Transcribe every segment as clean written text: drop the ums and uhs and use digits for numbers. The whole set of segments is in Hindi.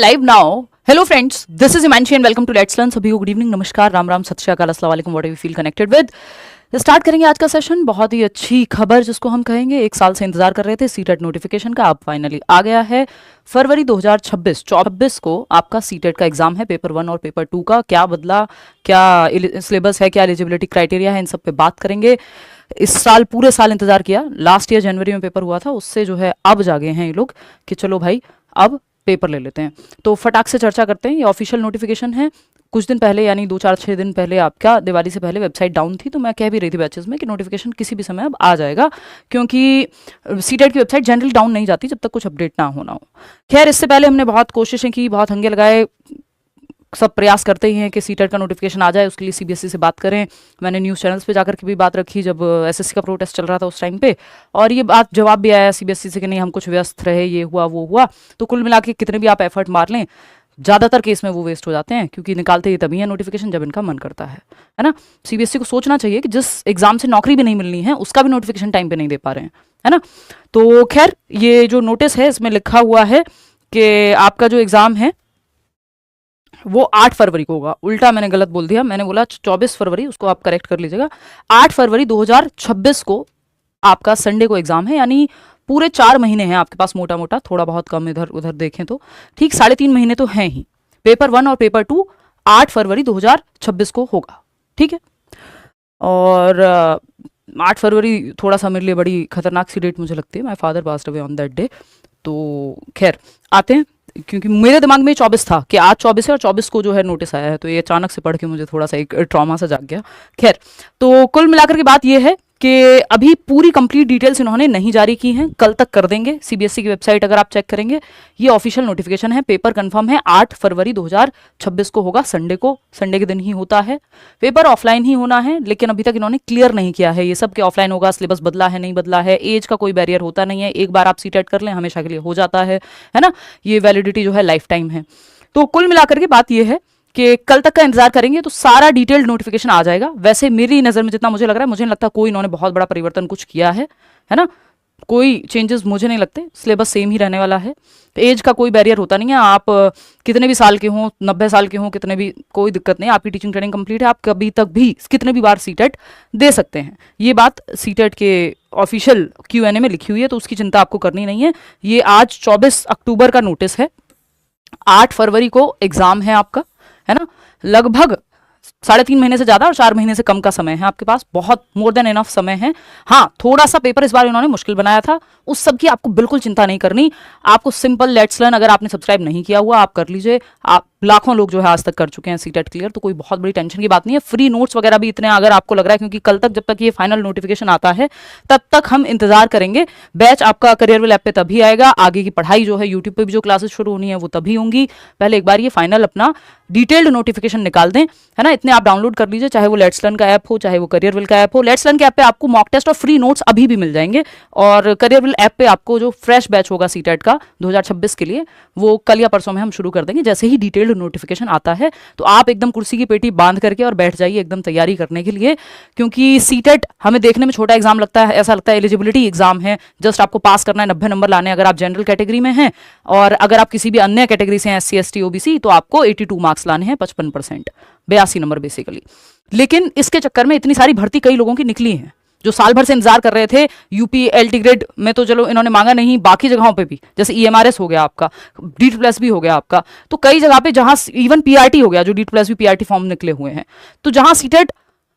live now. Hello friends, this is Imanshi and welcome to Let's Learn. सभी को गुड इवनिंग, नमस्कार, राम राम, सत श्री अकाल, अस्सलाम वालेकुम, what ever you feel connected with. Start करेंगे आज का सेशन। बहुत ही अच्छी खबर जिसको हम कहेंगे, एक साल से इंतजार कर रहे थे सीटेट नोटिफिकेशन का, अब फाइनली आ गया है। फरवरी 2026 को आपका सीटेट का एग्जाम है, पेपर 1 और पेपर 2 का। क्या बदला, क्या सिलेबस है, क्या एलिजिबिलिटी क्राइटेरिया है, इन सब पे बात करेंगे। इस साल पूरे साल इंतजार किया, लास्ट ईयर जनवरी में पेपर हुआ था, उससे जो है अब जागे हैं ये लोग कि चलो भाई अब पेपर ले लेते हैं। तो फटाक से चर्चा करते हैं। ये ऑफिशियल नोटिफिकेशन है। कुछ दिन पहले यानी 2-4-6 दिन पहले आपका दिवाली से पहले वेबसाइट डाउन थी, तो मैं कह भी रही थी बैचेस में कि नोटिफिकेशन किसी भी समय अब आ जाएगा, क्योंकि सीटेट की वेबसाइट जनरली डाउन नहीं जाती जब तक कुछ अपडेट ना होना हो। खैर, इससे पहले हमने बहुत कोशिशें की, बहुत हंगे लगाए, सब प्रयास करते ही हैं कि सीटेट का नोटिफिकेशन आ जाए, उसके लिए सीबीएसई से बात करें। मैंने न्यूज़ चैनल्स पे जाकर के भी बात रखी जब एसएससी का प्रोटेस्ट चल रहा था उस टाइम पे, और ये बात जवाब भी आया सीबीएसई से कि नहीं, हम कुछ व्यस्त रहे, ये हुआ वो हुआ। तो कुल मिला के कितने भी आप एफर्ट मार लें, ज़्यादातर केस में वो वेस्ट हो जाते हैं, क्योंकि निकालते ही तभी है नोटिफिकेशन जब इनका मन करता है ना। सीबीएसई को सोचना चाहिए कि जिस एग्जाम से नौकरी भी नहीं मिलनी है उसका भी नोटिफिकेशन टाइम पे नहीं दे पा रहे हैं, है ना। तो खैर, ये जो नोटिस है इसमें लिखा हुआ है कि आपका जो एग्ज़ाम है वो 8 फरवरी को होगा। उल्टा मैंने गलत बोल दिया, मैंने बोला 24 फरवरी, उसको आप करेक्ट कर लीजिएगा। 8 फरवरी 2026 को आपका संडे को एग्जाम है, यानी पूरे 4 महीने हैं आपके पास, मोटा मोटा, थोड़ा बहुत कम इधर उधर देखें तो ठीक 3.5 महीने तो हैं ही। पेपर 1 और पेपर 2 8 फरवरी 2026 को होगा, ठीक है। और 8 फरवरी थोड़ा सा मेरे लिए बड़ी खतरनाक सी डेट मुझे लगती है। My father passed away on that day. तो खैर आते हैं, क्योंकि मेरे दिमाग में 24 था कि आज 24 है और 24 को जो है नोटिस आया है, तो ये अचानक से पढ़ के मुझे थोड़ा सा एक ट्रॉमा सा जाग गया। खैर, तो कुल मिलाकर के बात ये है कि अभी पूरी कंप्लीट डिटेल्स इन्होंने नहीं जारी की हैं, कल तक कर देंगे। सीबीएसई की वेबसाइट अगर आप चेक करेंगे, ये ऑफिशियल नोटिफिकेशन है। पेपर कंफर्म है 8 फरवरी 2026 को होगा, संडे को, संडे के दिन ही होता है। पेपर ऑफलाइन ही होना है, लेकिन अभी तक इन्होंने क्लियर नहीं किया है ये सब कि ऑफलाइन होगा, सिलेबस बदला है नहीं बदला है। एज का कोई बैरियर होता नहीं है, एक बार आप सीटेट कर लें हमेशा के लिए हो जाता है ना। ये वैलिडिटी जो है लाइफ टाइम है। तो कुल मिलाकर के बात ये है कि कल तक का इंतजार करेंगे तो सारा डिटेल्ड नोटिफिकेशन आ जाएगा। वैसे मेरी नज़र में जितना मुझे लग रहा है, मुझे नहीं लगता कोई इन्होंने बहुत बड़ा परिवर्तन कुछ किया है ना। कोई चेंजेस मुझे नहीं लगते, सिलेबस सेम ही रहने वाला है। एज का कोई बैरियर होता नहीं है, आप कितने भी साल के हों, 90 साल के हों, कितने भी, कोई दिक्कत नहीं। आपकी टीचिंग ट्रेनिंग कंप्लीट है, आप कभी तक भी कितने भी बार सीटेट दे सकते हैं। ये बात सीटेट के ऑफिशियल क्यूएनए में लिखी हुई है, तो उसकी चिंता आपको करनी नहीं है। ये आज 24 अक्टूबर का नोटिस है, 8 फरवरी को एग्जाम है आपका, है ना। लगभग 3.5 महीने से ज्यादा और 4 महीने से कम का समय है आपके पास, बहुत मोर देन इनफ समय है। हाँ, थोड़ा सा पेपर इस बार इन्होंने मुश्किल बनाया था, उस सब की आपको बिल्कुल चिंता नहीं करनी। आपको सिंपल लेट्स लर्न, अगर आपने सब्सक्राइब नहीं किया हुआ आप कर लीजिए। आप लाखों लोग जो है आज तक कर चुके हैं सीटेट क्लियर, तो कोई बहुत बड़ी टेंशन की बात नहीं है। फ्री नोट्स वगैरह भी इतने अगर आपको लग रहा है, क्योंकि कल तक जब तक ये फाइनल नोटिफिकेशन आता है तब तक हम इंतजार करेंगे। बैच आपका करियरविल ऐप पे तभी आएगा, आगे की पढ़ाई जो है यूट्यूब पे भी जो क्लासेस शुरू होनी है वो तभी होंगी। पहले एक बार ये फाइनल अपना डिटेल्ड नोटिफिकेशन निकाल दें, है ना। इतने आप डाउनलोड कर लीजिए, चाहे वो लेट्स लर्न का ऐप हो, चाहे वो करियरविल का ऐप हो। लेट्स लर्न के ऐप पे आपको मॉक टेस्ट और फ्री नोट्स अभी भी मिल जाएंगे, और करियरविल ऐप पे आपको जो फ्रेश बैच होगा सीटेट का 2026 के लिए, वो कल या परसों में हम शुरू कर देंगे। जैसे ही डिटेल्ड नोटिफिकेशन आता है तो आप एकदम कुर्सी की पेटी बांध करके और बैठ जाइए एकदम तैयारी करने के लिए, क्योंकि सीटेट हमें देखने में छोटा एग्जाम लगता है, ऐसा लगता है एलिजिबिलिटी एग्जाम है, जस्ट आपको पास करना है, 90 नंबर लाने, अगर आप जनरल कैटेगरी में हैं। और अगर आप किसी भी अन्य कैटेगरी से हैं, SC ST OBC, तो आपको 82 मार्क्स लाने हैं, 55%, 82 नंबर बेसिकली। लेकिन इसके चक्कर में इतनी सारी भर्ती कई लोगों की निकली है, जो साल भर से इंतजार कर रहे थे। यूपी LT ग्रेड में तो चलो इन्होंने मांगा नहीं, बाकी जगहों पे भी, जैसे EMRS हो गया आपका, D++ भी हो गया आपका, तो कई जगह पे जहां इवन PRT हो गया, जो D++ भी PRT फॉर्म निकले हुए हैं, तो जहां सीटेट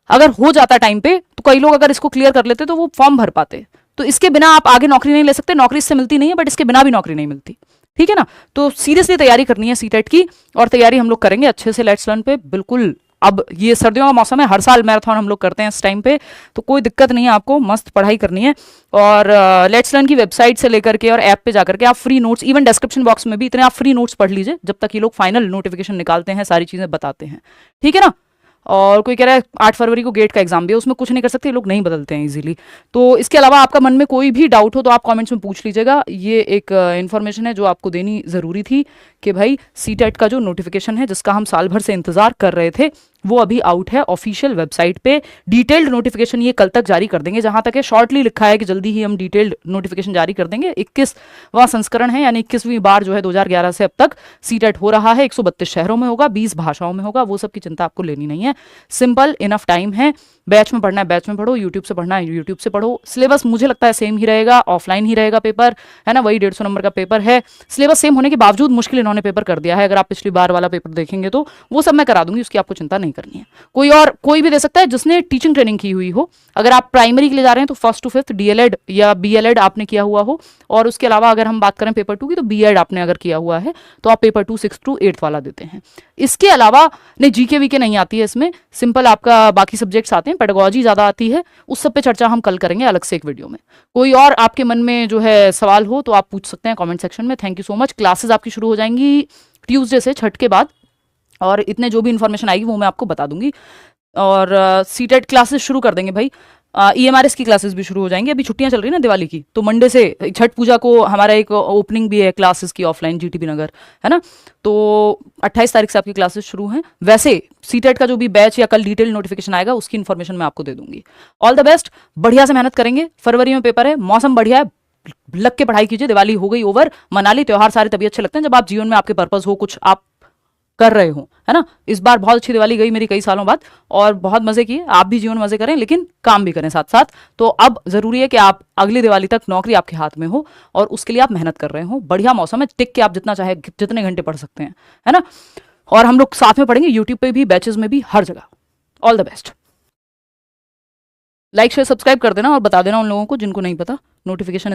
अगर हो जाता टाइम पे, तो कई लोग अगर इसको क्लियर कर लेते तो वो फॉर्म भर पाते। तो इसके बिना आप आगे नौकरी नहीं ले सकते, नौकरी इससे मिलती नहीं है, बट इसके बिना भी नौकरी नहीं मिलती, ठीक है ना। तो सीरियसली तैयारी करनी है सीटेट की, और तैयारी हम लोग करेंगे अच्छे से लेट्स लर्न पे, बिल्कुल। अब ये सर्दियों का मौसम है, हर साल मैराथन हम लोग करते हैं इस टाइम पे, तो कोई दिक्कत नहीं है, आपको मस्त पढ़ाई करनी है। और लेट्स लर्न की वेबसाइट से लेकर के और ऐप पे जाकर के आप free notes, even description box में भी इतने आप फ्री नोट्स पढ़ लीजिए जब तक ये लोग फाइनल नोटिफिकेशन निकालते हैं, सारी चीज़ें बताते हैं, ठीक है ना। और कोई कह रहा है 8 फरवरी को गेट का एग्जाम भी है, उसमें कुछ नहीं कर सकते, लोग नहीं बदलते हैं इजीली। तो इसके अलावा आपका मन में कोई भी डाउट हो तो आप कमेंट्स में पूछ लीजिएगा। ये एक इन्फॉर्मेशन है जो आपको देनी ज़रूरी थी कि भाई सीटेट का जो नोटिफिकेशन है जिसका हम साल भर से इंतजार कर रहे थे वो अभी आउट है ऑफिशियल वेबसाइट पे। डिटेल्ड नोटिफिकेशन ये कल तक जारी कर देंगे, जहां तक है शॉर्टली लिखा है कि जल्दी ही हम डिटेल्ड नोटिफिकेशन जारी कर देंगे। 21वां संस्करण है, यानी 21वीं बार जो है 2011 से अब तक सीटेट हो रहा है। 132 शहरों में होगा, 20 भाषाओं में होगा, वो सब की चिंता आपको लेनी नहीं है। सिंपल इनफ टाइम है। बैच में पढ़ना है बैच में पढ़ो, यूट्यूब से पढ़ना है यूट्यूब से पढ़ो। सिलेबस मुझे लगता है सेम ही रहेगा, ऑफलाइन ही रहेगा पेपर, है ना, वही 150 नंबर का पेपर है। सिलेबस सेम होने के बावजूद मुश्किल इन्होंने पेपर कर दिया है। अगर आप पिछली बार वाला पेपर देखेंगे तो वो सब मैं करा दूंगी, उसकी आपको चिंता नहीं करनी है। कोई भी दे सकता है जिसने टीचिंग ट्रेनिंग की हुई हो। अगर आप प्राइमरी के लिए जा रहे हैं तो 1st to 5th डीएलएड या बीएलएड आपने किया हुआ हो, और उसके अलावा अगर हम बात करें पेपर 2 की तो बीएड आपने अगर किया हुआ है तो आप पेपर 2 6 to 8 वाला देते हैं। इसके अलावा नहीं, जीके वीके नहीं आती है इसमें, सिंपल आपका बाकी सब्जेक्ट्स आते हैं, पेडागोजी ज्यादा आती है, उस सब पे चर्चा हम कल करेंगे अलग से एक वीडियो में। कोई और आपके मन में जो है सवाल हो तो आप पूछ सकते हैं कमेंट सेक्शन में। Thank you so much. Classes आपकी शुरू हो जाएंगी ट्यूसडे से, छठ के बाद, और इतने जो भी इन्फॉर्मेशन आएगी वो मैं आपको बता दूंगी। और सीटेट क्लासेस शुरू कर देंगे भाई। ईएमआरएस की क्लासेस भी शुरू हो जाएंगी। अभी छुट्टियां चल रही है ना दिवाली की, तो मंडे से छठ पूजा को हमारा एक ओपनिंग भी है क्लासेस की ऑफलाइन जीटीबी नगर, है ना। तो 28 तारीख से आपकी क्लासेस शुरू हैं। वैसे सीटेट का जो भी बैच या कल डिटेल नोटिफिकेशन आएगा उसकी इन्फॉर्मेशन मैं आपको दे दूंगी। ऑल द बेस्ट, बढ़िया से मेहनत करेंगे। फरवरी में पेपर है, मौसम बढ़िया है, लग के पढ़ाई कीजिए। दिवाली हो गई ओवर, मनाली, त्योहार सारे तभी अच्छे लगते हैं जब आप जीवन में आपके पर्पस हो, कुछ आप कर रहे हो, है ना। इस बार बहुत अच्छी दिवाली गई मेरी कई सालों बाद, और बहुत मजे किए। आप भी जीवन में मजे करें, लेकिन काम भी करें साथ साथ। तो अब जरूरी है कि आप अगली दिवाली तक नौकरी आपके हाथ में हो, और उसके लिए आप मेहनत कर रहे हो। बढ़िया मौसम है, टिक के आप जितना चाहे जितने घंटे पढ़ सकते हैं, है ना। और हम लोग साथ में पढ़ेंगे, यूट्यूब पे भी, बैचेस में भी, हर जगह। All the best. Like share subscribe कर देना और बता देना उन लोगों को जिनको नहीं पता नोटिफिकेशन